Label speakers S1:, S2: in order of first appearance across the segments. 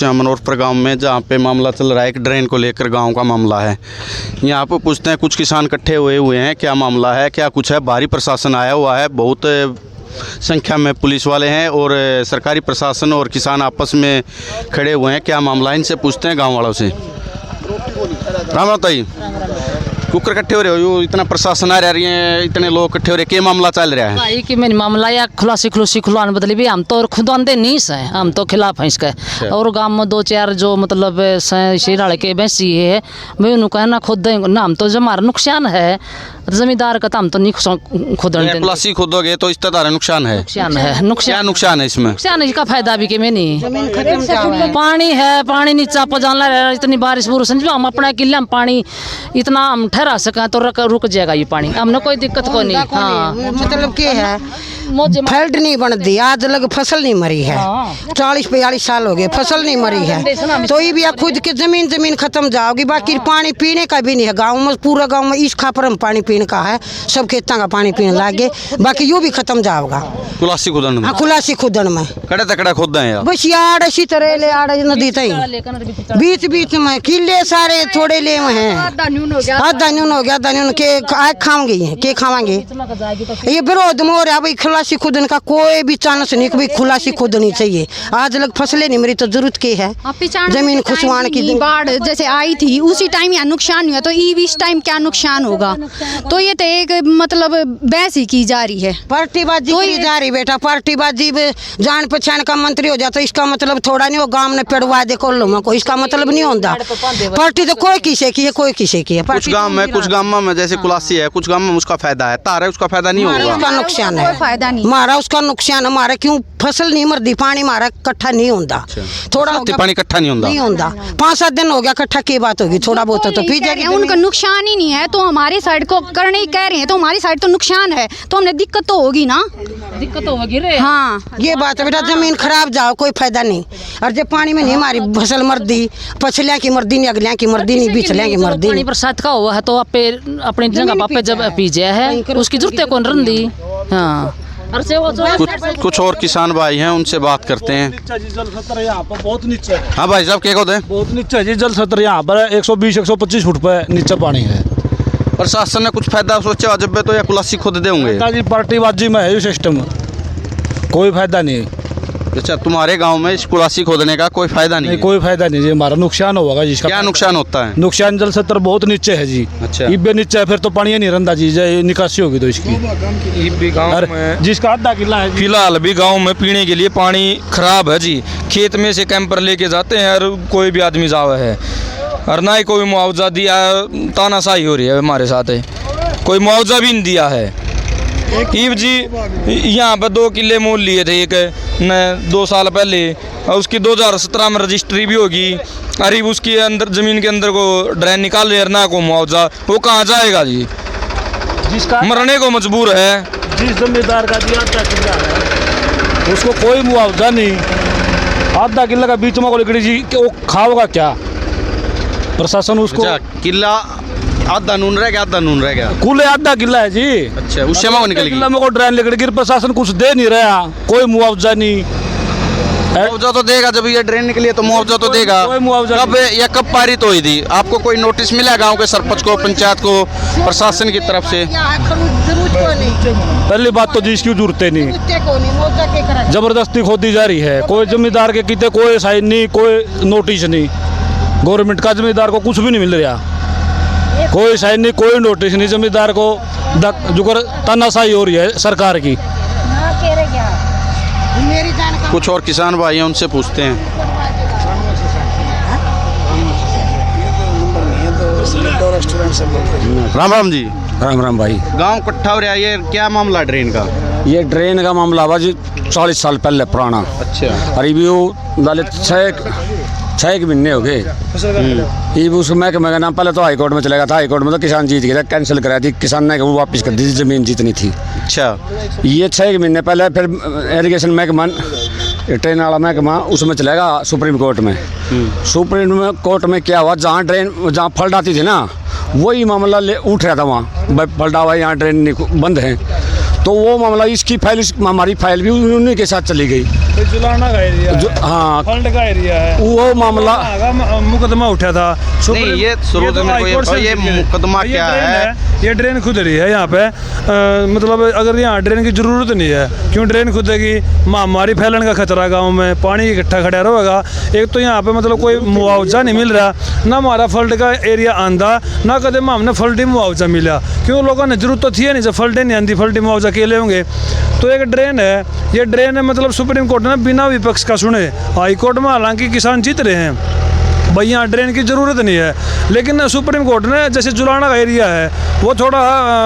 S1: मनोरपुर गांव में, जहां पे मामला चल रहा है एक ड्रेन को लेकर गांव का मामला है। यहां पे पूछते हैं, कुछ किसान इकट्ठे हुए हैं, क्या मामला है, क्या कुछ है। भारी प्रशासन आया हुआ है, बहुत संख्या में पुलिस वाले हैं और सरकारी प्रशासन और किसान आपस में खड़े हुए हैं। क्या मामला है, इनसे पूछते हैं गाँव वालों से। राम बताइए, कुकर इकट्ठे हो रहे हो, यो इतना प्रशासन आ रही है, इतने लोग इकट्ठे हो रहे, क्या मामला चल रहा है?
S2: भाई कि मेरी मामला या खुलासी खुलान बदली भी हम तो खुद आंदे नहीं से, हम तो खिलाफ हैं इसके। और गांव में दो चार जो मतलब शिराड़ के बैसी है, मैं उन्होंने कहना खुद ना, हम तो जो हमारा नुकसान है जमींदार का, तो हम तो नहीं खुद
S1: खुलासी खोदोगे तो इस तरह नुकसान है। क्या नुकसान है इसमें?
S2: नुकसान इसका फायदा भी कि मैं नहीं, पानी है, पानी नीचा पजाना रहा, इतनी बारिश बुरिश हम अपने किले में पानी इतना हम ठहरा सकें तो रुक जाएगा ये पानी, हमने कोई दिक्कत को नहीं। हाँ
S3: मतलब क्या है, फील्ड नहीं बनती, आज लग फसल नहीं मरी है, 40-42 साल हो गए फसल नहीं मरी है, तो ये भी आप खुद की जमीन खत्म जाओगी। बाकी पानी पीने का भी नहीं है गाँव में, पूरा गाँव में इस खापर में पानी पीने का है, सब खेतों का पानी पीने लागे, बाकी यू भी खत्म जाओगा।
S1: खुलासी खुदन में?
S3: हाँ खुलासी खुदन में
S1: कड़े तकड़ा खुद है
S3: बस यार, इसी तरह ले आड़ नदी तई बीच में किले सारे थोड़े ले में हैं, आधा न्यून हो गया, आधा न्यून के खाएंगे, के खावांगे। ये विरोध में हो रहा भाई, खुलासी खुदन का कोई भी चांस नहीं, भाई खुलासी खुदनी चाहिए। आज लग फसलें नहीं मरी तो जरूरत के है, जमीन खुशवान की
S4: बाढ़ जैसे आई थी उसी टाइम यहाँ नुकसान हुआ, तो इस टाइम क्या नुकसान होगा? तो ये तो एक मतलब बहस ही की जा रही है,
S3: पार्टीबाजी की जा रही बेटा, पार्टीबाजी जान पहचान का मंत्री हो जाता, इसका मतलब थोड़ा नहीं हो गांव ने पेड़वा दे कोल्लो को, इसका मतलब नहीं होता। पार्टी तो कोई किसे की है, कोई किसे की है।
S1: कुछ गांव में जैसे खुलासी है, कुछ गांव में उसका फायदा है, तार है उसका फायदा नहीं होगा,
S3: उसका नुकसान है,
S4: फायदा नहीं
S3: हमारा उसका नुकसान है। हमारा क्यों फसल नहीं मरदी, पानी हमारा इकट्ठा नहीं होता, थोड़ा
S1: पानी इकट्ठा नहीं होता,
S3: 5-7 दिन हो गया इकट्ठा, की बात होगी, थोड़ा बहुत तो पी जाएगी।
S4: उनका नुकसान ही नहीं है, तो हमारी साइड को करने ही कह रहे हैं, तो हमारी साइड तो नुकसान है, तो हमने दिक्कत तो होगी ना,
S2: दिक्कत होगी रे।
S4: हाँ
S3: ये बात है बेटा, जमीन खराब जाओ कोई फायदा नहीं, और जब पानी में नहीं हमारी फसल मर्दी, पछलिया की मर्दी नहीं, अगलिया की मर्दी नहीं, बिछलिया की मर्दी नहीं।
S2: बरसात का हुआ है तो आप अपनी जगह पे जब पीजिया है उसकी जरूरत कौन रंदी। हाँ
S1: कुछ और किसान भाई हैं, उनसे बात करते हैं।
S5: जल सत्र यहाँ पर बहुत नीचे है।
S1: हाँ भाई साहब, क्या कहते हैं?
S5: बहुत नीचे है जी जल सत्र, यहाँ पर 120-125 फुट पे नीचे पानी है।
S1: प्रशासन ने कुछ फायदा सोचा जब तो, या खुलासी खुद देंगे?
S5: जी पार्टीबाजी में है ये सिस्टम, कोई फायदा नहीं।
S1: अच्छा, तुम्हारे गांव में इस खुलासी खोदने का कोई फायदा नहीं?
S5: कोई फायदा नहीं जी, हमारा नुकसान होगा जी। इसका
S1: क्या नुकसान होता है?
S5: नुकसान जल सत्र बहुत नीचे है जी।
S1: अच्छा,
S5: इब्बे नीचे है, फिर तो पानी नहीं रंदा जी, निकासी होगी तो इसकी। जिसका आधा किला है,
S6: फिलहाल भी गांव में पीने के लिए पानी खराब है जी, खेत में से कैंपर लेके जाते हैं और कोई भी आदमी जावा है, और ना ही कोई मुआवजा दिया, तानाशाही हो रही है हमारे साथ है, कोई मुआवजा भी नहीं दिया है। ईब जी यहाँ पर 2 किले मोल लिए थे एक 2 साल पहले, और उसकी 2017 में रजिस्ट्री भी होगी, अरे उसके अंदर ज़मीन के अंदर को ड्रेन निकाल रहे, ना को मुआवजा, वो कहाँ जाएगा जी?
S5: जिसका
S6: मरने को मजबूर है।
S5: जिस जमींदार का दिया आधा किला है उसको कोई मुआवजा नहीं, आधा किला का बीच में को लिखड़ी जी, वो खाओगा क्या? प्रशासन उसको
S1: किला आधा नून रह गया,
S5: कुल आधा किला है जी।
S1: अच्छा, उससे में निकल
S5: किला में को ड्रेन लिखड़ी, प्रशासन कुछ दे नहीं रहा, कोई मुआवजा नहीं।
S1: मुआवजा तो देगा, जब ये ड्रेन निकली है तो मुआवजा तो देगा।
S5: कोई मुआवजा
S1: कब पारित हुई थी? आपको कोई नोटिस मिला गांव के सरपंच को, पंचायत को, प्रशासन की तरफ से?
S5: पहली बात तो जी इसकी जरूरत नहीं, जबरदस्ती खोदी जा रही है, कोई जमींदार के किते कोई साइन नहीं, कोई नोटिस नहीं, गवर्नमेंट का जमींदार को कुछ भी नहीं मिल रहा, कोई साइन नहीं, कोई नोटिस नहीं, जमींदार को जुगर तानाशाही हो रही है सरकार की।
S1: कुछ और किसान भाई हैं, उनसे पूछते हैं। राम राम जी।
S7: राम राम भाई।
S1: गांव इकट्ठा हो रहा है, ये क्या मामला ड्रेन का?
S7: ये ड्रेन का मामला हुआ जी 40 साल पहले पुराना।
S1: अच्छा,
S7: करीब डाले 6 महीने हो गए। ये उस महकमे का नाम पहले तो हाई कोर्ट में चलेगा था, हाई कोर्ट में तो किसान जीत गया था, कैंसिल करा दी, किसान ने वो वापस कर दी थी, जमीन जितनी थी।
S1: अच्छा,
S7: ये 6 महीने पहले फिर इरिगेशन महकमा, ट्रेन वाला महकमा, उसमें चलेगा सुप्रीम कोर्ट में। सुप्रीम कोर्ट में क्या हुआ, जहाँ फल्ट आती थी ना, वही मामला उठ रहा था वहाँ, फल्टा हुआ यहाँ ड्रेन बंद है, तो वो मामला इसकी फाइल हमारी फाइल भी उन्हीं के साथ चली गई।
S5: जुलाना का एरिया है,
S7: हाँ
S5: फंड का एरिया है,
S7: वो मामला
S5: मुकदमा उठा था।
S1: नहीं, ये शुरू
S5: तो
S1: में ये मुकदमा क्या है?
S5: ये ड्रेन खुद रही है यहाँ पे। मतलब अगर यहाँ ड्रेन की जरूरत नहीं है, क्यों ड्रेन खुदेगी? महामारी फैलने का खतरा गांव में, पानी इकट्ठा खड़ा रहेगा। एक तो यहाँ पे मतलब कोई मुआवजा नहीं मिल रहा, ना हमारा फल्ड का एरिया आंदा, ना कदे हमने फल्डी मुआवजा मिला। क्यों? लोगों ने जरूरत तो थी नहीं, जब फल्डे नहीं आती फल्डी मुआवजा के ले होंगे। तो एक ड्रेन है, ये ड्रेन है मतलब सुप्रीम कोर्ट ने बिना विपक्ष का सुने, हाई कोर्ट में हालांकि किसान जीत रहे हैं भाई, यहाँ ड्रेन की ज़रूरत नहीं है, लेकिन सुप्रीम कोर्ट ने जैसे जुलाना का एरिया है वो थोड़ा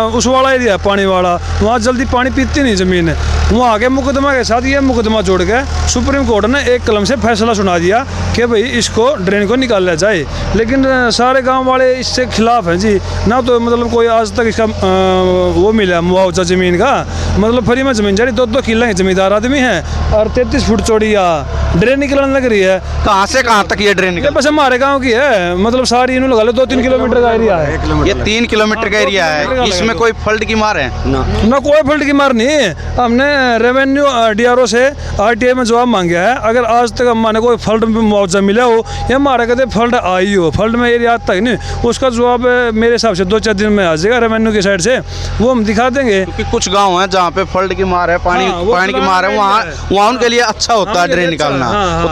S5: उस वाला एरिया है पानी वाला, वहाँ जल्दी पानी पीती नहीं ज़मीन, वहाँ आगे मुकदमा के साथ ये मुकदमा जोड़ के सुप्रीम कोर्ट ने एक कलम से फैसला सुना दिया कि भाई इसको ड्रेन को निकाला जाए। लेकिन सारे गांव वाले इससे खिलाफ हैं जी, ना तो मतलब कोई आज तक इसका वो मिला मुआवजा ज़मीन का, मतलब फ्री में ज़मीन जा रही, 2-2 किले के ज़मींदार आदमी हैं और 33 फुट चौड़ी ड्रेन निकलने लग रही है।
S1: कहाँ से कहाँ तक ये ड्रेन
S5: ये बस हमारे गांव की है, मतलब सारी इन्होंने लगा लो 2-3 किलोमीटर का एरिया है।
S1: ये 3 किलोमीटर का एरिया है, इसमें कोई फल्ड की मार है?
S5: ना कोई फल्ड की मार नहीं। हमने रेवेन्यू डीआरओ से आरटीआई में जवाब मांगा है, अगर आज तक हमारे कोई फल्ड में मुआवजा मिला हो या हमारे कहते फल्ड आई हो, फल्ड में एरिया तक नहीं, उसका जवाब मेरे हिसाब से 2-4 दिन में आ जाएगा रेवेन्यू की साइड से, वो हम दिखा देंगे।
S1: क्योंकि कुछ गाँव हैं जहाँ पे फल्ड की मार है, पानी की मार है, वहाँ उनके लिए अच्छा होता है ड्रेन निकालना।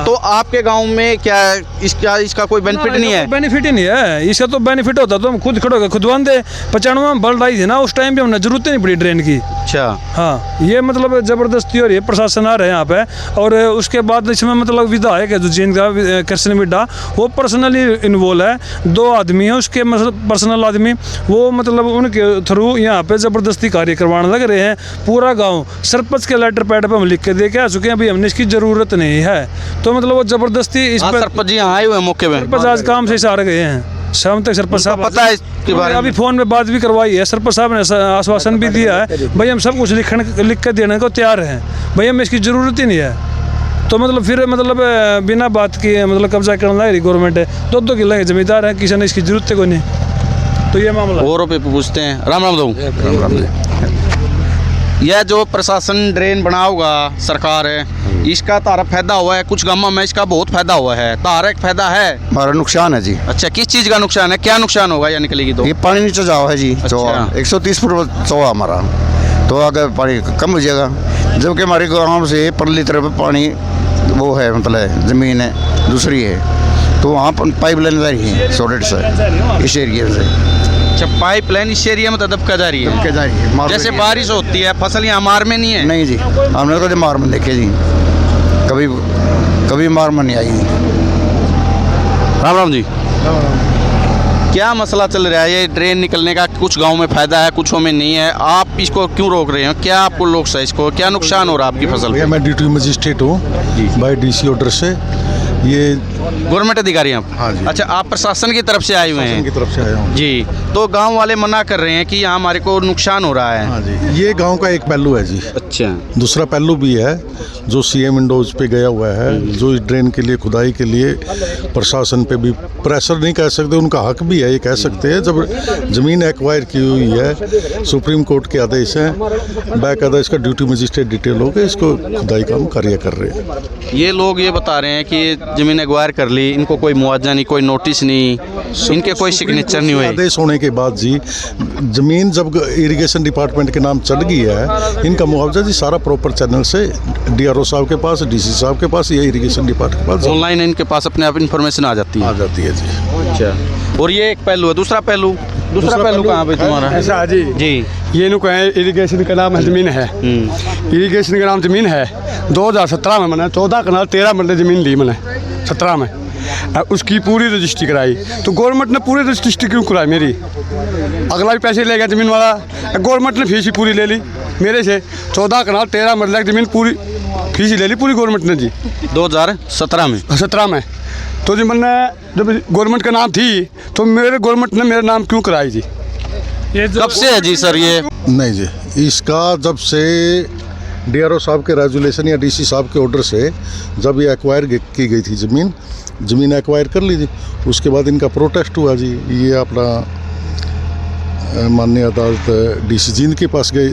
S1: तो आपके गाँव में क्या इसका कोई बेनिफिट नहीं है?
S5: बेनिफिट ही नहीं है इसका, तो बेनिफिट होता तो हम खुद खड़े खुद बांधे। 95 में बल्ड आई थी ना, उस टाइम पे हमने जरूरत ही नहीं पड़ी ड्रेन की।
S1: अच्छा,
S5: हाँ, ये मतलब जबरदस्ती हो रही है, प्रशासन आ रहे हैं यहाँ पे। और उसके बाद इसमें मतलब विधायक है जो जीन का कृष्ण मिड्डा, वो पर्सनली इन्वॉल्व है। 2 आदमी है उसके मतलब पर्सनल आदमी, वो मतलब उनके थ्रू यहाँ पे जबरदस्ती कार्य करवाने लग रहे हैं। पूरा गाँव सरपंच के लेटर पैड पर हम लिख के दे के आ चुके हैं, अभी हमने इसकी जरूरत नहीं है। तो मतलब वो जबरदस्ती इस पर
S1: सरपंच जी आए हुए मौके पे,
S5: सरपंच आज काम से सारे गए हैं, शाम तक सरपंच साहब
S1: पता है इसके बारे में?
S5: अभी फोन पे बात भी करवाई है, सरपंच साहब ने आश्वासन भी दिया है भाई हम सब कुछ लिख कर देने को तैयार हैं, भाई हमें इसकी ज़रूरत ही नहीं है। तो मतलब फिर मतलब बिना बात किए मतलब कब्जा करने लग रही गवर्नमेंट है। 2-2 किले के जमींदार हैं, किसी ने इसकी जरूरत है कोई नहीं। तो ये मामला
S1: औरों पे पूछते हैं। राम राम दो। यह जो प्रशासन ड्रेन बना होगा सरकार है, इसका तारा फायदा हुआ है? कुछ गाँव में इसका बहुत फायदा हुआ है, तारा एक फायदा है,
S8: हमारा नुकसान है जी।
S1: अच्छा, किस चीज़ का नुकसान है? क्या नुकसान होगा या निकलेगी तो?
S8: ये पानी नीचे जाओ है जी,
S1: अच्छा।
S8: 130 फुट चौड़ा हमारा, तो अगर पानी कम हो जाएगा, जबकि हमारे गांव से परली तरफ पानी वो है, मतलब ज़मीन है दूसरी है, तो वहाँ पाइप लाइन जा रही है सोलिड से इस एरिया से।
S1: अच्छा, पाइप लाइन इस एरिया में दबका जा रही है?
S8: जा रही है,
S1: जैसे बारिश होती है, फसल यहाँ मार में नहीं है?
S8: नहीं जी, हमने तो मार में देखे जी, कभी मार में नहीं आई जी।
S1: राम राम जी। क्या मसला चल रहा है ये ड्रेन निकलने का? कुछ गांव में फ़ायदा है, कुछों में नहीं है, आप इसको क्यों रोक रहे हो? क्या आपको लोग से इसको क्या नुकसान हो रहा है आपकी फसल
S9: भैया मैं ड्यूटी मजिस्ट्रेट हूँ बाय डीसी ऑर्डर से। ये
S1: गवर्नमेंट अधिकारी हैं आप?
S9: हाँ जी।
S1: अच्छा, आप प्रशासन की तरफ से आए हुए हैं?
S9: की तरफ से आया हूँ
S1: जी, तो गांव वाले मना कर रहे हैं कि यहाँ हमारे को नुकसान हो रहा है।
S9: हाँ जी, ये गांव का एक पहलू है जी।
S1: अच्छा,
S9: दूसरा पहलू भी है जो सीएम विंडोज पे गया हुआ है, जो इस ड्रेन के लिए खुदाई के लिए प्रशासन पे भी प्रेशर नहीं कह सकते, उनका हक भी है ये कह सकते हैं। जब ज़मीन एक्वायर की हुई है, सुप्रीम कोर्ट के आदेश हैं, बाकायदा इसका ड्यूटी मजिस्ट्रेट डिटेल होकर इसको खुदाई का कार्य कर रहे हैं।
S1: ये लोग ये बता रहे हैं कि ज़मीन एक्वायर कर ली, इनको कोई मुआवजा नहीं, कोई नोटिस नहीं, इनके कोई सिग्नेचर नहीं हुए।
S9: आदेश होने के बाद जी ज़मीन जब इरिगेशन डिपार्टमेंट के नाम चढ़ गई है, इनका मुआवजा जी सारा प्रॉपर चैनल से डीआरओ साहब के पास, डीसी साहब के पास, या इरिगेशन डिपार्टमेंट के पास
S1: ऑनलाइन इनके पास अपने आप इन्फॉर्मेशन आ जाती है
S9: जी।
S1: अच्छा, और ये एक पहलू है। दूसरा पहलू कहाँ पे तुम्हारा?
S10: ऐसा जी ये नु कहे इरिगेशन का नाम ज़मीन है, इरिगेशन का नाम ज़मीन है। 2017 में मैंने 14 कनाल 13 मरले ज़मीन ली मैंने 17 में, उसकी पूरी रजिस्ट्री कराई। तो गवर्नमेंट ने पूरी रजिस्ट्री क्यों कराई मेरी? अगला भी पैसे ले गया ज़मीन वाला, गवर्नमेंट ने फीस ही पूरी ले ली मेरे से। 14 कनाल 13 मरले की ज़मीन पूरी फीस ही ले ली पूरी गवर्नमेंट ने जी
S1: 2017 में।
S10: 17 में तो जी मैंने जब गवर्नमेंट का नाम थी तो मेरे गवर्नमेंट ने मेरा नाम क्यों कराई जी?
S1: ये कब से है जी सर ये?
S9: नहीं जी, इसका जब से डीआरओ साहब के रेजुलेशन या डीसी साहब के ऑर्डर से जब ये एक्वायर की गई थी ज़मीन एक्वायर कर ली थी, उसके बाद इनका प्रोटेस्ट हुआ जी। ये अपना माननीय अदालत डीसी जींद के पास गए,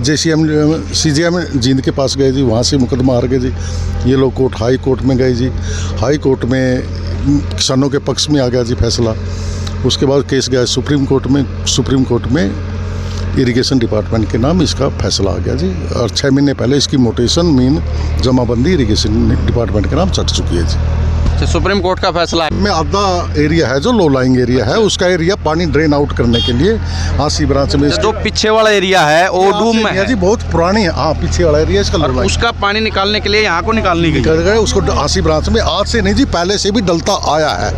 S9: JCM CJM जींद के पास गए जी, वहाँ से मुकदमा हार गए जी। ये लोग कोर्ट हाई कोर्ट में गए जी, हाई कोर्ट में किसानों के पक्ष में आ गया जी फैसला। उसके बाद केस गया सुप्रीम कोर्ट में, सुप्रीम कोर्ट में इरिगेशन डिपार्टमेंट के नाम इसका फैसला आ गया जी। और 6 महीने पहले इसकी मोटेशन मीन जमाबंदी इरिगेशन डिपार्टमेंट के नाम चढ़ चुकी है जी।
S1: सुप्रीम कोर्ट का फैसला है
S9: में आधा एरिया है जो लो लाइंग एरिया है, उसका एरिया पानी ड्रेन आउट करने के लिए आसी ब्रांच में
S1: जो पीछे वाला एरिया है वो डूब में है
S9: जी, बहुत पुरानी है। हाँ, पीछे वाला एरिया इसका लो लाइंग,
S1: उसका पानी निकालने के लिए यहाँ को निकालने के
S9: निकल गए उसको आसी ब्रांच में। आज से नहीं जी, पहले से भी डलता आया है।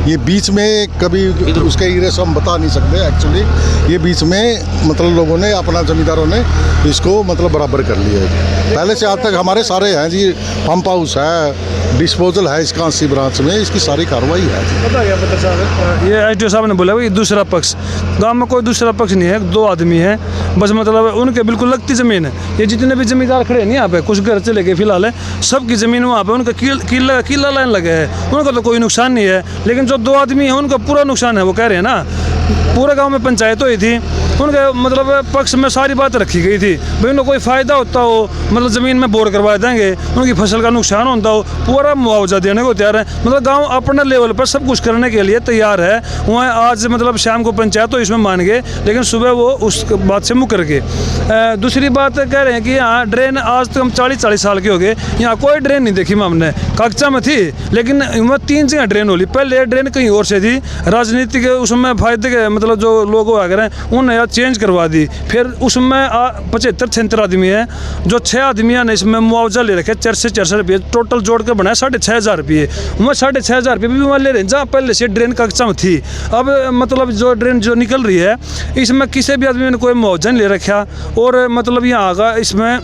S9: ये बीच में कभी उसके एरिया से हम बता नहीं सकते एक्चुअली। ये बीच में मतलब लोगों ने अपना जमींदारों ने इसको मतलब बराबर कर लिया है। पहले से आज तक हमारे सारे हैं जी, पंप हाउस है, डिस्पोजल है इसका आसी ब्रांच में, इसकी सारी कार्रवाई है।
S5: पता क्या पता साहब, ये SDO साहब ने बोला भाई दूसरा पक्ष, गांव में कोई दूसरा पक्ष नहीं है, 2 आदमी हैं बस, मतलब उनके बिल्कुल लगती ज़मीन है। ये जितने भी जमींदार खड़े हैं यहाँ पे, कुछ घर चले गए फिलहाल है, सबकी ज़मीन वहाँ पे उनका किला लाइन लगे है, उनका तो कोई नुकसान नहीं है। लेकिन जो 2 आदमी हैं उनका पूरा नुकसान है। वो कह रहे हैं ना, पूरे गाँव में पंचायत हुई थी, उनके मतलब पक्ष में सारी बात रखी गई थी भाई उनको कोई फ़ायदा होता हो, मतलब ज़मीन में बोर करवा देंगे, उनकी फसल का नुकसान होता हो, पूरा मुआवजा देने को तैयार है। मतलब गांव अपने लेवल पर सब कुछ करने के लिए तैयार है। वहाँ आज मतलब शाम को पंचायत तो इसमें मान गए, लेकिन सुबह वो उस बात से मुकर गए। दूसरी बात कह रहे हैं कि यहाँ ड्रेन आज तक हम 40 साल के हो गए, यहाँ कोई ड्रेन नहीं देखी हमने। कागचा में थी, लेकिन वहाँ 3 जगह ड्रेन होली। पहले ड्रेन कहीं और से थी, राजनीति के उसमें फायदे के मतलब जो लोग आ गए उन्होंने चेंज करवा दी। फिर उसमें 75-76 आदमी है, जो 6 आदमी ने इसमें मुआवजा ले रखे 4 से 400 रुपये, टोटल जोड़ के बनाया 6,500 रुपये। वो 6,500 रुपये भी वहाँ ले रहे हैं जहाँ पहले से ड्रेन कक्षा में थी। अब मतलब जो ड्रेन जो निकल रही है इसमें किसी भी आदमी ने कोई मुआवजा नहीं ले रखा। और मतलब यहाँ आगा इसमें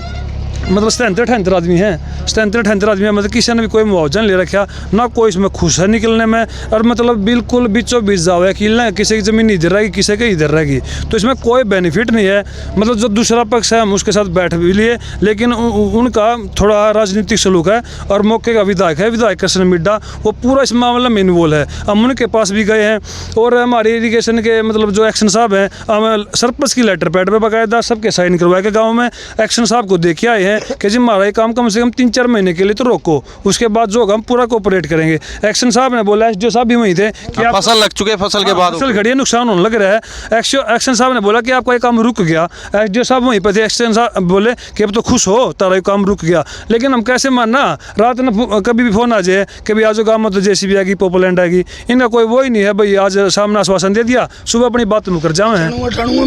S5: मतलब 77-78 आदमी हैं, 77-78 आदमी हैं, मतलब किसी ने भी कोई मुआवजा नहीं ले रखा, ना कोई इसमें खुश है निकलने में। और मतलब बिल्कुल बीचों बीच जाओ है कि किसी की ज़मीन इधर रहेगी, किसी की इधर रहेगी, तो इसमें कोई बेनिफिट नहीं है। मतलब जो दूसरा पक्ष है हम उसके साथ बैठ भी लिए, लेकिन उनका थोड़ा राजनीतिक सलूक है। और मौके का विधायक है, विधायक कृष्ण मिड्डा, वो पूरा इस मामले में इन्वॉल्व है। हम उनके पास भी गए हैं और हमारे इरीगेशन के मतलब जो एक्शन साहब हैं, हम सरपंच की लेटर पैड पर बाकायदा सबके साइन करवा के गाँव में एक्शन साहब को देखे आए हैं कि जी हमारा ये काम कम से कम 3-4 महीने के लिए तो रोको, उसके बाद जो होगा हम पूरा कोऑपरेट करेंगे। एक्शन साहब ने बोला, SDO साहब भी वहीं थे कि
S1: फसल लग चुके, फसल के बाद
S5: फसल खड़ी है, नुकसान होने लग रहा है। एक्शन साहब ने बोला कि आपका ये काम रुक गया। SDO साहब वहीं पर थे, एक्शन साहब बोले कि अब तो खुश हो, तारा ये काम रुक गया। लेकिन हम कैसे मानना, रात में कभी भी फोन आ जाए कि भाई आज गाँव में तो JCB आएगी, पोपोलैंड आएगी, इनका कोई वो ही नहीं है भाई। आज सामने आश्वासन दे दिया, सुबह अपनी बात मुकर जाए हैं,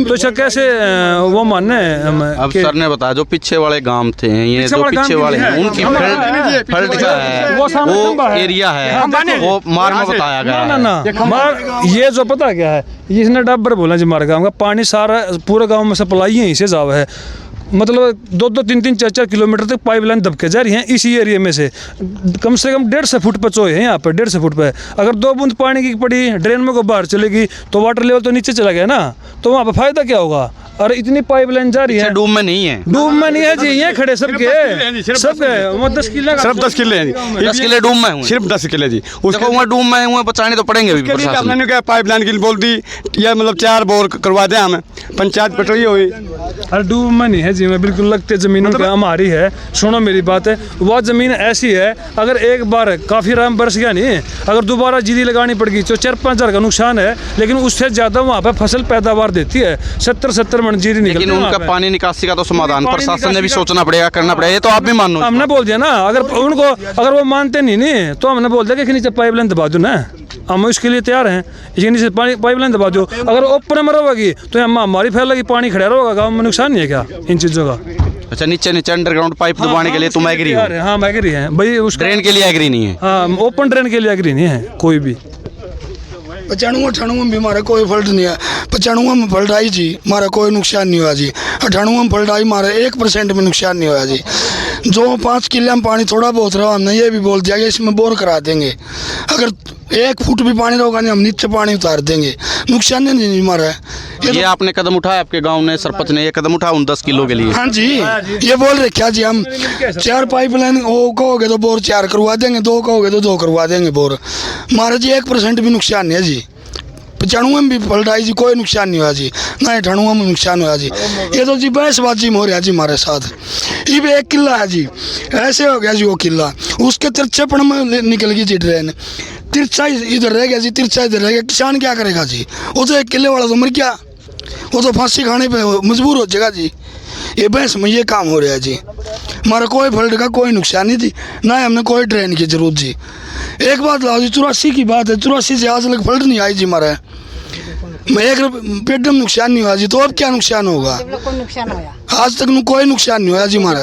S5: तो इसका कैसे वो मानने।
S1: अब सर ने बताया जो पीछे वाले गांव थे, ये जो पीछे वाले हैं उनकी फल्ट का है, वो एरिया है, वो मार में बताया गया
S5: ना मार। ये जो पता क्या है, इसने डब्बर बोला जी हमारे गाँव का पानी सारा पूरे गाँव में सप्लाई यहीं से जावा है। मतलब 2-2, 3-3, 4-4 किलोमीटर तक पाइपलाइन दबके जा रही हैं इसी एरिया में से कम 150 फुट पर चोए हैं यहाँ पर, 150 फुट पर। अगर 2 बूंद पानी की पड़ी ड्रेन में को बाहर चलेगी तो वाटर लेवल तो नीचे चला गया ना, तो वहाँ पर फायदा क्या होगा। और इतनी पाइपलाइन जा रही है,
S1: डूब में नहीं है,
S5: डूब में नहीं है जी, ये खड़े सबके 10 किले,
S10: सिर्फ 10 किले हैं जी,
S1: 10 किले डूब में हुए,
S10: सिर्फ 10 किले जी।
S1: उसको वहाँ डूब में हुए, बचाने तो पड़ेंगे अभी प्रशासन।
S10: आपने क्या पाइपलाइन की बोल दी, या मतलब 4 बोर करवा दें हमें, पंचायत पटोई हुई।
S5: अरे डूब में नहीं है जी, मैं बिल्कुल लगते ज़मीनों का हमारी है। सुनो मेरी बात है, वह ज़मीन ऐसी है अगर एक बार काफ़ी राम बरस गया नहीं, अगर दोबारा जीरी लगानी पड़ेगी तो 4-5 हज़ार का नुकसान है, लेकिन उससे ज़्यादा वहाँ पर फसल पैदावार देती है। 70-70 मन जीरी निकलती है।
S1: उनका पानी निकासी का तो समाधान प्रशासन ने भी सोचना पड़ेगा, करना पड़ेगा, ये तो आप भी मानो।
S5: हमने बोल दिया ना, अगर उनको अगर वो मानते नहीं तो हमने बोल दिया कि नीचे पाइपलाइन दबा दो ना, हम इसके लिए तैयार हैं, इसके नीचे पाइपलाइन दबा दो। अगर ओपन में रहोगी तो हमारी फैलेगी, पानी खड़ा रहेगा, गाँव में नुकसान नहीं है क्या इन चीज़ों का।
S1: अच्छा, नीचे अंडरग्राउंड पाइप दबाने के लिए तुम एग्री हो?
S5: हाँ हम एग्री हैं भाई, उस
S1: ड्रेन के लिए एग्री नहीं है।
S5: हाँ, ओपन ड्रेन के लिए एग्री नहीं है कोई भी।
S11: 95-98 में भी हमारा कोई फल्ट नहीं है। 95 में फल्ट आई जी, हमारा कोई नुकसान नहीं हुआ जी। 98 में फल्ट आई, हमारा 1% में नुकसान नहीं हुआ जी। जो 5 किले में पानी थोड़ा बहुत रहा, हमने ये भी बोल दिया कि इसमें बोर करा देंगे, अगर 1 फुट भी पानी रहेगा नहीं हम नीचे पानी उतार देंगे, नुकसान नहीं हमारा है।
S1: ये आपने कदम उठाया, आपके गांव ने सरपंच ने ये कदम उठाया उन 10 किलो के लिए?
S11: हाँ जी, ये बोल रहे क्या जी, हम 4 पाइपलाइन कहोगे तो बोर 4 करवा देंगे, 2 कहोगे तो 2 करवा देंगे बोर। हमारा जी 1% भी नुकसान नहीं है जी। 95 में भी पलटाई जी, कोई नुकसान नहीं हुआ जी, ना 98 में नुकसान हुआ जी। ये तो जी बहसबाजी में हो रहा जी हमारे साथ। ये भी एक किला है जी, ऐसे हो गया जी वो किला, उसके तिरछेपन में निकल गई जी ड्रेन, तिरछा इधर रह गया जी, तिरछा इधर रह गया, किसान क्या करेगा जी? वो तो एक किले वाला तो मर गया, वो तो फांसी खाने पे मजबूर हो जाएगा जी। ये बहस में ये काम हो रहा है जी। हमारा कोई फ्लड का कोई नुकसान नहीं जी, ना ही हमने कोई ड्रेन की जरूरत जी। एक बात लाओ जी, 84 की बात है, 84 से आज तक फ्लड नहीं आई जी हमारा, मैं एक पेडम नुकसान नहीं हुआ जी। तो अब क्या नुकसान होगा? आज तक कोई नुकसान नहीं हुआ जी हमारा।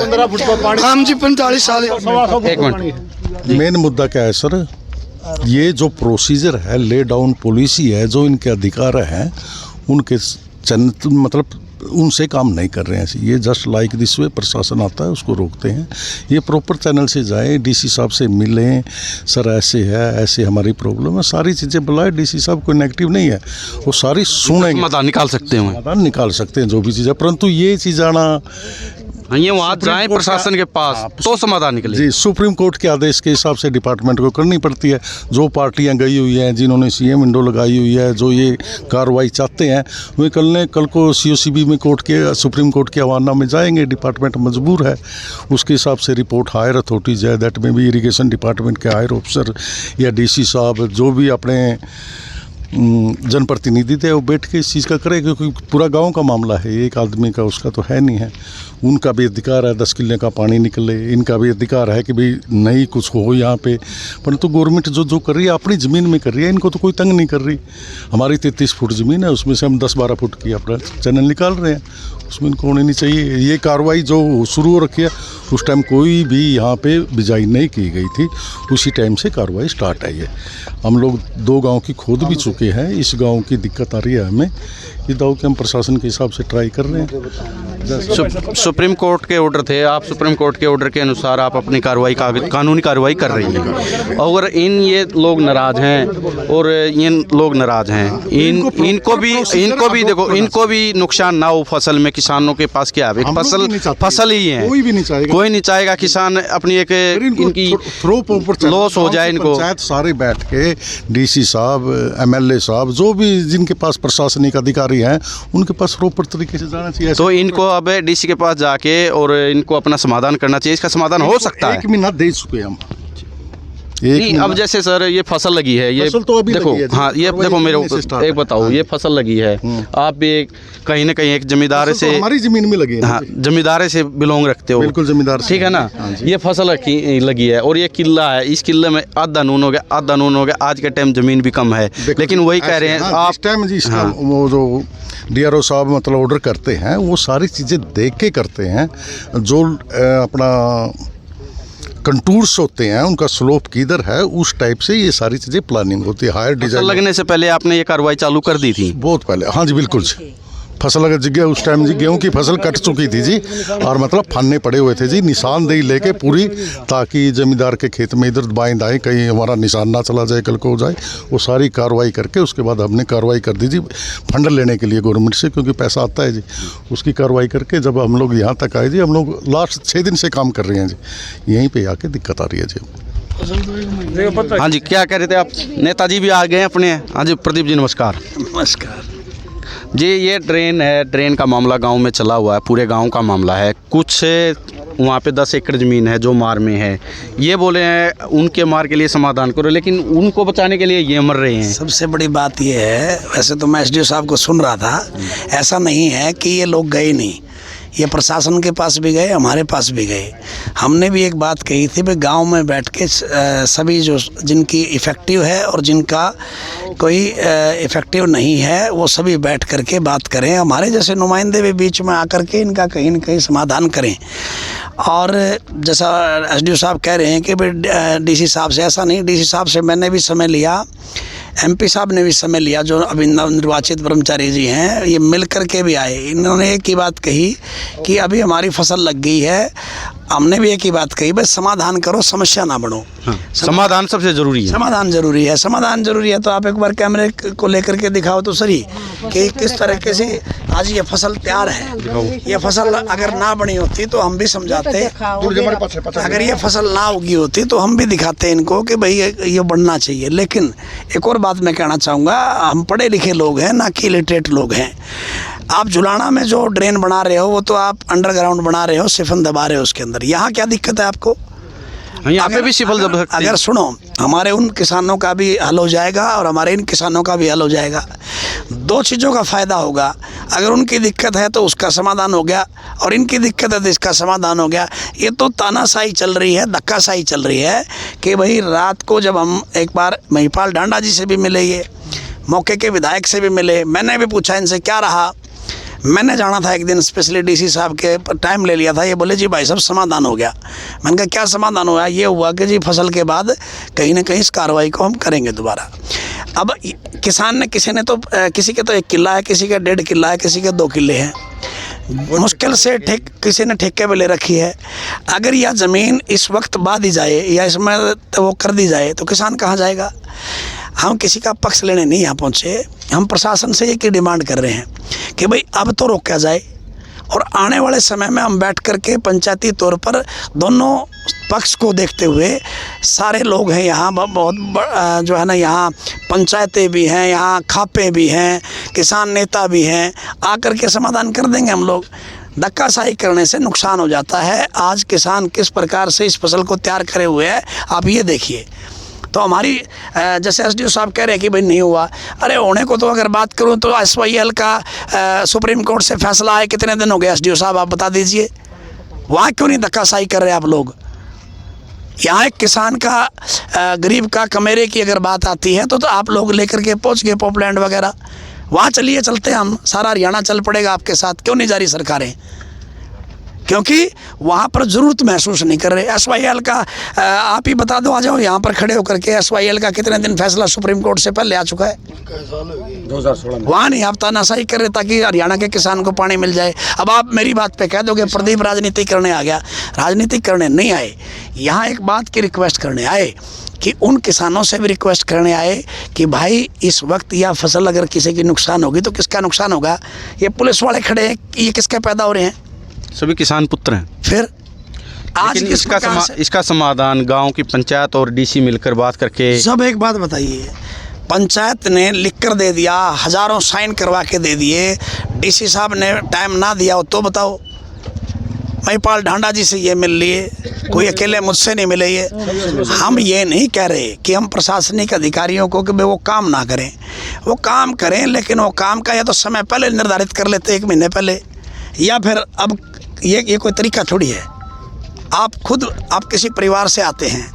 S11: हम जी 45 साल।
S1: एक मिनट,
S9: मेन मुद्दा क्या है सर, ये जो प्रोसीजर है, ले डाउन पॉलिसी है, जो इनके अधिकार हैं उनके मतलब उनसे काम नहीं कर रहे हैं। ये जस्ट लाइक दिस वे प्रशासन आता है उसको रोकते हैं। ये प्रॉपर चैनल से जाएं, डीसी साहब से मिलें, सर ऐसे है, ऐसे हमारी प्रॉब्लम है, सारी चीज़ें बुलाए। डीसी साहब कोई नेगेटिव नहीं है, वो सारी सुनेंगे,
S1: समाधान निकाल सकते हैं,
S9: समाधान निकाल सकते हैं जो भी चीज़ है। परंतु ये चीज़ आना,
S1: ये वहाँ जाएं प्रशासन के पास तो समाधान निकले
S9: जी। सुप्रीम कोर्ट के आदेश के हिसाब से डिपार्टमेंट को करनी पड़ती है। जो पार्टियां गई हुई हैं, जिन्होंने सीएम विंडो लगाई हुई है, जो ये कार्रवाई चाहते हैं, वे कल को सीओसीबी में कोर्ट के, सुप्रीम कोर्ट के हवाला में जाएंगे। डिपार्टमेंट मजबूर है, उसके हिसाब से रिपोर्ट हायर अथॉरिटीज है, दैट में भी इरिगेशन डिपार्टमेंट के हायर ऑफिसर या डीसी साहब जो भी अपने जनप्रतिनिधि थे वो बैठ के इस चीज़ का करे, क्योंकि पूरा गांव का मामला है, एक आदमी का उसका तो है नहीं है। उनका भी अधिकार है 10 किले का पानी निकले, इनका भी अधिकार है कि भाई नहीं कुछ हो यहाँ पे। परंतु गवर्नमेंट जो कर रही है अपनी ज़मीन में कर रही है, इनको तो कोई तंग नहीं कर रही। हमारी 33 फुट ज़मीन है, उसमें से हम 10-12 फुट की अपना चैनल निकाल रहे हैं, उसमें इनको होनी नहीं चाहिए। ये कार्रवाई जो शुरू हो रखी है, उस टाइम कोई भी यहाँ पे बिजाई नहीं की गई थी, उसी टाइम से कार्रवाई स्टार्ट आई है। हम लोग 2 गांव की खोद भी चुके हैं, इस गांव की दिक्कत आ रही है हमें, ये दाव के हम प्रशासन के हिसाब से ट्राई कर रहे हैं।
S1: सुप्रीम कोर्ट के ऑर्डर थे, आप सुप्रीम कोर्ट के ऑर्डर के अनुसार आप अपनी कार्रवाई कानूनी कार्रवाई कर रही हैं, और ये लोग नाराज़ हैं और ये लोग नाराज़ हैं, इनको भी देखो, इनको भी नुकसान ना हो फसल में। किसानों के पास क्या है, फसल ही है, कोई नहीं चाहेगा किसान अपनी एक इनकी लॉस हो जाए। इनको
S9: सारे बैठ के डीसी साहब, एमएलए साहब, जो भी जिनके पास प्रशासनिक अधिकारी हैं, उनके पास प्रॉपर तरीके से जाना चाहिए।
S1: तो इनको अब डीसी के पास जाके और इनको अपना समाधान करना चाहिए। इसका समाधान हो सकता है।
S9: 1 महीना दे चुके हम।
S1: नहीं, अब जैसे सर ये फसल लगी है, ये
S9: तो अभी
S1: देखो,
S9: लगी है,
S1: हाँ ये देखो, मेरे एक बताओ, ये फसल लगी है, आप भी कहीं ना कहीं एक जमींदार से,
S9: हमारी जमीन में लगी है,
S1: हाँ जमींदार से बिलोंग रखते हो,
S9: बिल्कुल जमींदार,
S1: ठीक है ना। ये फसल लगी है और ये किला है, इस किले में आधा नून हो गया, आधा नून हो गया। आज के टाइम जमीन भी कम है, लेकिन वही कह रहे हैं आप,
S9: इस टाइम जी वो जो डीआरओ साहब मतलब ऑर्डर करते हैं, वो सारी चीज़ें देख के करते हैं। जो अपना कंटूर्स होते हैं, उनका स्लोप किधर है, उस टाइप से ये सारी चीज़ें प्लानिंग होती है। हायर डिजाइन
S1: लगने से पहले आपने ये कार्रवाई चालू कर दी थी?
S9: बहुत पहले, हाँ जी बिल्कुल जी। फसल अगर जगह उस टाइम जी गेहूं की फसल कट चुकी थी जी, और मतलब फन्ने पड़े हुए थे जी, निशानदेही लेके पूरी, ताकि जमींदार के खेत में इधर बाएं दाएं कहीं हमारा निशान ना चला जाए, कल को हो जाए। वो सारी कार्रवाई करके उसके बाद हमने कार्रवाई कर दी जी, फंड लेने के लिए गवर्नमेंट से, क्योंकि पैसा आता है जी। उसकी कार्रवाई करके जब हम लोग यहाँ तक आए जी, हम लोग लास्ट 6 दिन से काम कर रहे हैं जी, यहीं पर आके दिक्कत आ रही है जी।
S1: हाँ जी, क्या कह रहे थे आप? नेताजी भी आ गए अपने। हाँ जी, प्रदीप जी नमस्कार।
S12: नमस्कार
S1: जी। ये ड्रेन है, ड्रेन का मामला गांव में चला हुआ है, पूरे गांव का मामला है। कुछ वहाँ पे 10 एकड़ ज़मीन है जो मार में है, ये बोले हैं उनके मार के लिए समाधान करो, लेकिन उनको बचाने के लिए ये मर रहे हैं।
S12: सबसे बड़ी बात ये है, वैसे तो मैं एसडीओ साहब को सुन रहा था, ऐसा नहीं है कि ये लोग गए नहीं, ये प्रशासन के पास भी गए, हमारे पास भी गए। हमने भी एक बात कही थी कि गांव में बैठ के सभी जो जिनकी इफ़ेक्टिव है और जिनका कोई इफ़ेक्टिव नहीं है, वो सभी बैठ करके बात करें। हमारे जैसे नुमाइंदे भी बीच में आकर के इनका कहीं न कहीं समाधान करें। और जैसा एसडीओ साहब कह रहे हैं कि भाई डीसी साहब से, ऐसा नहीं, डीसी साहब से मैंने भी समय लिया, एमपी साहब ने भी समय लिया, जो अभी नवनिर्वाचित ब्रह्मचारी जी हैं, ये मिल कर के भी आए। इन्होंने एक ही बात कही कि अभी हमारी फसल लग गई है, हमने भी एक ही बात कही, बस समाधान करो, समस्या ना बढ़ो।
S1: हाँ, समाधान सबसे जरूरी है।
S12: समाधान जरूरी है, समाधान जरूरी है। तो आप एक बार कैमरे को लेकर के दिखाओ तो सही कि किस तरीके से आज ये फसल तैयार है। ये फसल अगर ना बनी होती तो हम भी समझाते, अगर ये फसल ना उगी होती तो हम भी दिखाते इनको कि भाई ये बढ़ना चाहिए। लेकिन एक और बात मैं कहना चाहूँगा, हम पढ़े लिखे लोग हैं, ना कि इलिटरेट लोग हैं। आप जुलाना में जो ड्रेन बना रहे हो वो तो आप अंडरग्राउंड बना रहे हो, सिफन दबा रहे हो उसके अंदर। यहाँ क्या दिक्कत है आपको?
S1: यहाँ पे भी सिफल दब सकते हैं।
S12: अगर सुनो, हमारे उन किसानों का भी हल हो जाएगा और हमारे इन किसानों का भी हल हो जाएगा। दो चीज़ों का फ़ायदा होगा। अगर उनकी दिक्कत है तो उसका समाधान हो गया, और इनकी दिक्कत है तो इसका समाधान हो गया। ये तो तानाशाही चल रही है, धक्काशाही चल रही है कि भाई रात को जब हम एक बार महिपाल ढांडा जी से भी मिले, ये मौके के विधायक से भी मिले, मैंने भी पूछा इनसे क्या रहा। मैंने जाना था एक दिन स्पेशली डीसी साहब के, टाइम ले लिया था। ये बोले जी भाई साहब समाधान हो गया। मैंने कहा क्या समाधान हुआ? ये हुआ कि जी फसल के बाद कहीं ना कहीं इस कार्रवाई को हम करेंगे दोबारा। अब किसान ने, किसी के तो 1 किला है, किसी का 1.5 किला है, किसी के 2 किले हैं। मुश्किल से किसी ने ठेके पे ले रखी है। अगर यह ज़मीन इस वक्त बांध दी जाए या इसमें तो वो कर दी जाए तो किसान कहाँ जाएगा? हम किसी का पक्ष लेने नहीं यहाँ पहुँचे, हम प्रशासन से एक ही डिमांड कर रहे हैं कि भाई अब तो रोका जाए, और आने वाले समय में हम बैठ कर के पंचायती तौर पर दोनों पक्ष को देखते हुए, सारे लोग हैं यहाँ, बहुत जो है ना, यहाँ पंचायतें भी हैं, यहाँ खापे भी हैं, किसान नेता भी हैं, आकर के समाधान कर देंगे हम लोग। धक्काशाही करने से नुकसान हो जाता है। आज किसान किस प्रकार से इस फसल को तैयार करे हुए है आप ये देखिए। तो हमारी जैसे एसडीओ साहब कह रहे हैं कि भाई नहीं हुआ, अरे होने को तो अगर बात करूं तो SYL का सुप्रीम कोर्ट से फैसला आए कितने दिन हो गए एसडीओ साहब, आप बता दीजिए। वहाँ क्यों नहीं धक्काशाही कर रहे आप लोग? यहाँ एक किसान का, गरीब का, कमेरे की अगर बात आती है तो आप लोग लेकर के पहुँच गए पॉपलैंड वगैरह। वहाँ चलिए, चलते हम, सारा हरियाणा चल पड़ेगा आपके साथ। क्यों नहीं जा रही सरकारें? क्योंकि वहाँ पर ज़रूरत महसूस नहीं कर रहे। SYL का आप ही बता दो, आ जाओ यहाँ पर खड़े होकर के, SYL का कितने दिन फैसला सुप्रीम कोर्ट से पहले आ चुका है?
S7: 2016।
S12: वहाँ नहीं आप तानाशाही कर रहे ताकि हरियाणा के किसान को पानी मिल जाए। अब आप मेरी बात पे कह दोगे प्रदीप राजनीति करने आ गया। राजनीति करने नहीं आए, यहाँ एक बात की रिक्वेस्ट करने आए कि उन किसानों से भी रिक्वेस्ट करने आए कि भाई इस वक्त यह फसल अगर किसी की नुकसान होगी तो किसका नुकसान होगा? ये पुलिस वाले खड़े हैं, ये किसके पैदा हो रहे हैं?
S1: सभी किसान पुत्र हैं।
S12: फिर आज
S1: इसका समाधान गांव की पंचायत और डीसी मिलकर बात करके।
S12: सब एक बात बताइए, पंचायत ने लिख कर दे दिया, हज़ारों साइन करवा के दे दिए, डीसी साहब ने टाइम ना दिया हो तो बताओ। महिपाल ढांडा जी से ये मिल लिए, कोई अकेले मुझसे नहीं मिले। ये हम ये नहीं कह रहे कि हम प्रशासनिक अधिकारियों को कि वो काम ना करें, वो काम करें, लेकिन वो काम का या तो समय पहले निर्धारित कर लेते 1 महीने पहले, या फिर अब ये कोई तरीका थोड़ी है। आप किसी परिवार से आते हैं,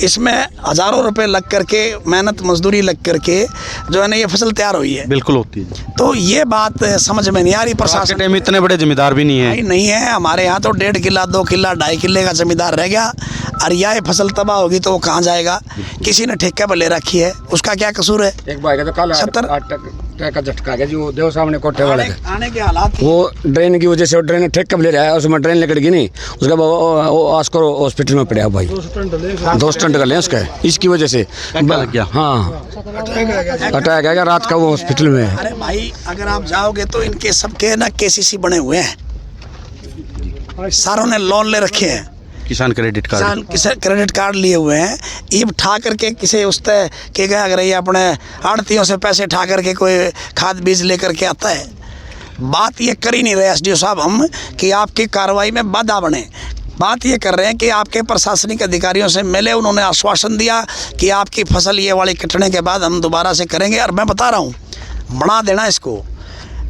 S12: इसमें हज़ारों रुपए लग करके, मेहनत मजदूरी लग करके जो है ना ये फसल तैयार हुई है।
S1: बिल्कुल होती है।
S12: तो ये बात समझ में नहीं आ रही। प्रशासन
S1: में इतने बड़े जमींदार भी नहीं है।
S12: नहीं है हमारे यहाँ तो 1.5 किला, 2 किला, 2.5 किले का जमींदार रह गया। और यह फसल तबाह होगी तो वो कहाँ जाएगा? किसी ने ठेके पर ले रखी है, उसका क्या कसूर है?
S7: एक भाई का तो कल 70 का झटका गया जो देव सामने कोठे वाले
S12: आने के हालात,
S7: वो ड्रेन की वजह से ड्रेन ठेके पर ले रहा है, उसमें ड्रेन निकल गई नहीं, उसका आस्कर हॉस्पिटल में पड़ा भाई। 2 स्टंट कर ले उसका, इसकी वजह से
S1: लग गया।
S7: हाँ, अटैक आएगा रात का, वो हॉस्पिटल में है।
S12: अरे भाई अगर आप जाओगे तो इनके सबके ना KCC बने हुए हैं, सारों ने लोन ले रखे हैं,
S1: किसान क्रेडिट
S12: कार्ड लिए हुए हैं। ये ठा करके किसी उस तय के गया, अगर ये अपने आड़तियों से पैसे ठा करके कोई खाद बीज लेकर के आता है। बात ये कर ही नहीं रहे SDO साहब हम कि आपकी कार्रवाई में बाधा बने। बात ये कर रहे हैं कि आपके प्रशासनिक अधिकारियों से मिले, उन्होंने आश्वासन दिया कि आपकी फसल ये वाली कटने के बाद हम दोबारा से करेंगे। और मैं बता रहा हूँ, बना देना इसको,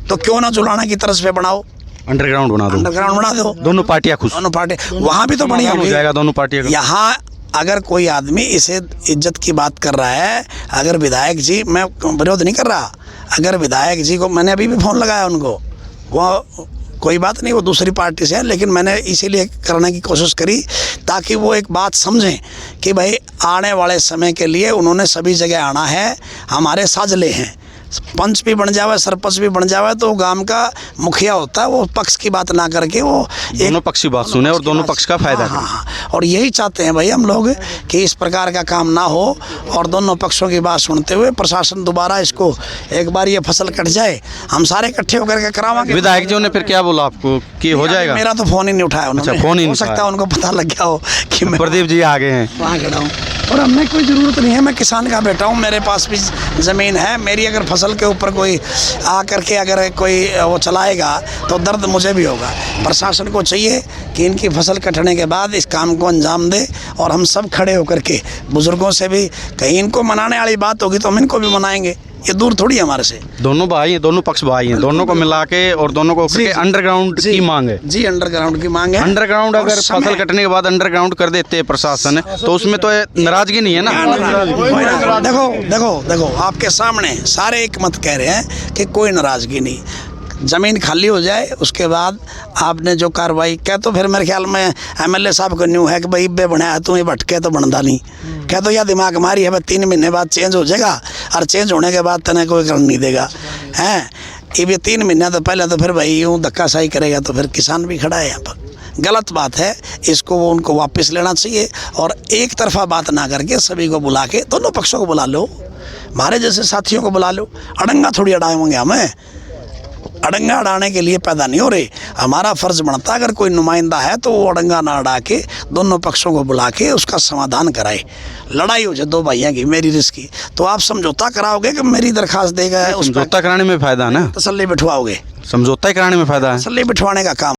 S12: तो क्यों ना जुलाना की तरफ पे बनाओ,
S1: अंडरग्राउंड बना दो। दोनों पार्टियां खुश,
S12: दोनों पार्टी वहाँ भी तो बढ़िया
S1: हो जाएगा। दोनों पार्टियां
S12: यहाँ अगर कोई आदमी इसे इज्जत की बात कर रहा है, अगर विधायक जी, मैं विरोध नहीं कर रहा, अगर विधायक जी को मैंने अभी भी फ़ोन लगाया उनको, वो कोई बात नहीं, वो दूसरी पार्टी से है, लेकिन मैंने इसीलिए करने की कोशिश करी ताकि वो एक बात समझें कि भाई आने वाले समय के लिए उन्होंने सभी जगह आना है, हमारे साझले हैं, पंच भी बन जावे, सरपंच भी बन जावे, तो गांव का मुखिया होता है, वो पक्ष की बात ना करके वो
S1: दोनों पक्ष की बात सुने और दोनों पक्ष का फायदा
S12: हाँ, हाँ, हाँ। और यही चाहते हैं भाई हम लोग कि इस प्रकार का काम ना हो और दोनों पक्षों की बात सुनते हुए प्रशासन दोबारा इसको एक बार ये फसल कट जाए, हम सारे इकट्ठे होकर के करावांगे।
S1: विधायक जी ने फिर क्या बोला आपको कि हो जाएगा?
S12: मेरा तो फोन ही नहीं उठाया उन्होंने।
S1: अच्छा, फोन ही नहीं
S12: हो सकता है उनको पता लग गया हो कि मैं
S1: प्रदीप जी आगे हैं।
S12: वहाँ खड़ा हूँ और हमें कोई ज़रूरत नहीं है, मैं किसान का बेटा हूँ, मेरे पास भी ज़मीन है। मेरी अगर फसल के ऊपर कोई आ करके अगर कोई वो चलाएगा तो दर्द मुझे भी होगा। प्रशासन को चाहिए कि इनकी फसल कटने के बाद इस काम को अंजाम दे और हम सब खड़े होकर के बुज़ुर्गों से भी, कहीं इनको मनाने वाली बात होगी तो हम इनको भी मनाएंगे, ये दूर थोड़ी है हमारे से।
S1: दोनों भाई हैं, दोनों पक्ष भाई हैं, दोनों को मिला के और दोनों को अंडरग्राउंड की मांग है।
S12: जी, अंडरग्राउंड की मांग है।
S1: अंडरग्राउंड अगर फसल कटने के बाद अंडरग्राउंड कर देते हैं प्रशासन तो उसमें तो नाराजगी नहीं है ना।
S12: देखो देखो देखो, आपके सामने सारे एक मत कह रहे हैं कि कोई नाराजगी नहीं, ज़मीन खाली हो जाए उसके बाद आपने जो कार्रवाई कह, तो फिर मेरे ख्याल में MLA साहब को न्यू है कि भाई इब्बे बनाया तू, ये भटके तो बनता नहीं, कह तो यह दिमाग मारी है, 3 महीने बाद चेंज हो जाएगा और चेंज होने के बाद तने कोई कर नहीं देगा हैं। ये 3 महीने तो पहले तो फिर भाई यूँ धक्काशाही करेगा तो फिर किसान भी खड़ा है यहाँ पर। गलत बात है, इसको वो उनको वापस लेना चाहिए और एक तरफा बात ना करके सभी को बुला के, दोनों पक्षों को बुला लो, हमारे जैसे साथियों को बुला लो। अड़ंगा थोड़ी अड़ाएंगे हमें, अड़ंगा अड़ाने के लिए पैदा नहीं हो रहे। हमारा फ़र्ज़ बनता है अगर कोई नुमाइंदा है तो वो अड़ंगा ना अड़ा के दोनों पक्षों को बुला के उसका समाधान कराए। लड़ाई हो जाए 2 भाइयों की, मेरी रिस्क की, तो आप समझौता कराओगे कि मेरी दरखास्त देगा?
S1: समझौता कराने में फ़ायदा ना,
S12: तसल्ली बिठवाओगे?
S1: समझौता कराने में फ़ायदा है,
S12: तसल्ली बिठवाने का काम